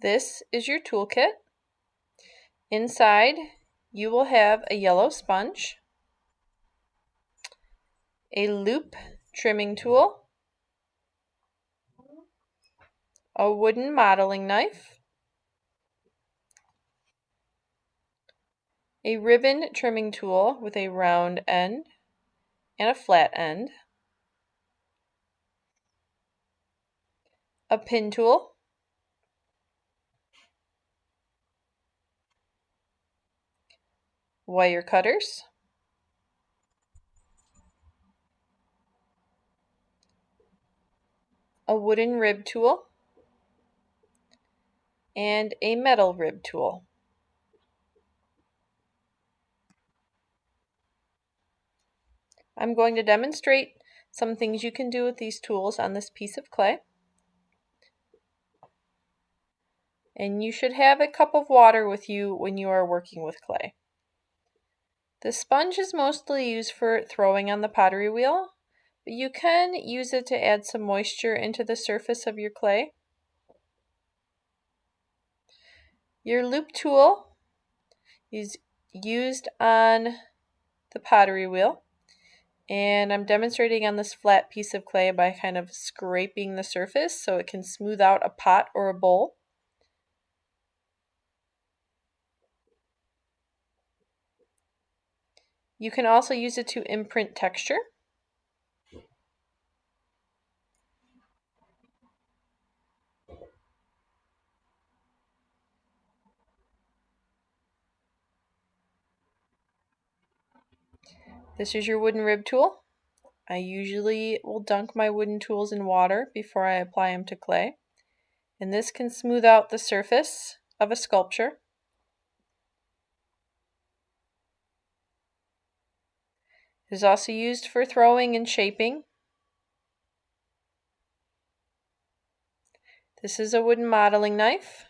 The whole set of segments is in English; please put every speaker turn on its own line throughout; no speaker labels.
This is your toolkit. Inside, you will have a yellow sponge, a loop trimming tool, a wooden modeling knife, a ribbon trimming tool with a round end and a flat end, a pin tool, wire cutters, a wooden rib tool, and a metal rib tool. I'm going to demonstrate some things you can do with these tools on this piece of clay. And you should have a cup of water with you when you are working with clay. The sponge is mostly used for throwing on the pottery wheel, but you can use it to add some moisture into the surface of your clay. Your loop tool is used on the pottery wheel, and I'm demonstrating on this flat piece of clay by kind of scraping the surface so it can smooth out a pot or a bowl. You can also use it to imprint texture. This is your wooden rib tool. I usually will dunk my wooden tools in water before I apply them to clay, and this can smooth out the surface of a sculpture. It is also used for throwing and shaping. This is a wooden modeling knife.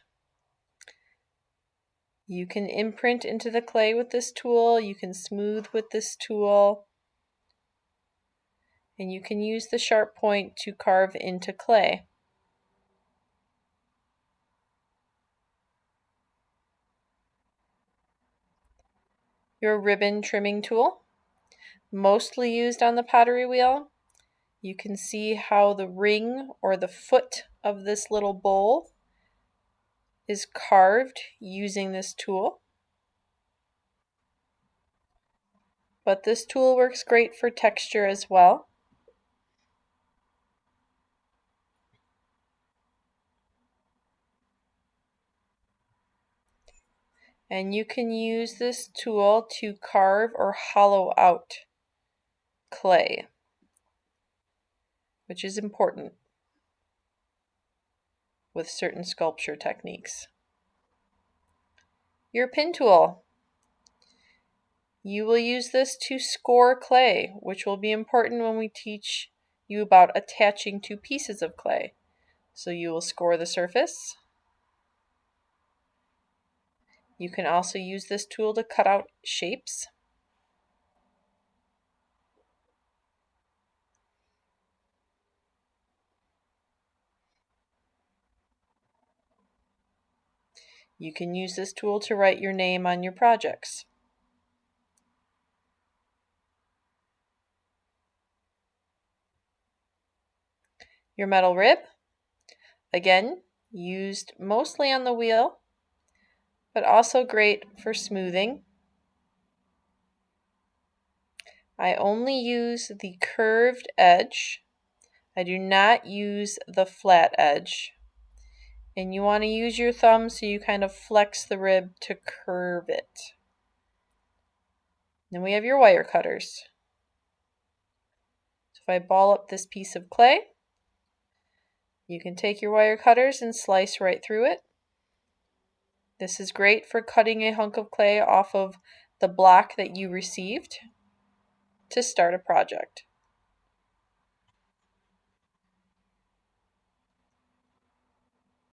You can imprint into the clay with this tool, you can smooth with this tool, and you can use the sharp point to carve into clay. Your ribbon trimming tool, mostly used on the pottery wheel. You can see how the ring or the foot of this little bowl is carved using this tool. But this tool works great for texture as well. And you can use this tool to carve or hollow out clay, which is important with certain sculpture techniques. Your pin tool. You will use this to score clay, which will be important when we teach you about attaching two pieces of clay. So you will score the surface. You can also use this tool to cut out shapes. You can use this tool to write your name on your projects. Your metal rib, again, used mostly on the wheel, but also great for smoothing. I only use the curved edge. I do not use the flat edge. And you want to use your thumb so you kind of flex the rib to curve it. Then we have your wire cutters. So if I ball up this piece of clay, you can take your wire cutters and slice right through it. This is great for cutting a hunk of clay off of the block that you received to start a project.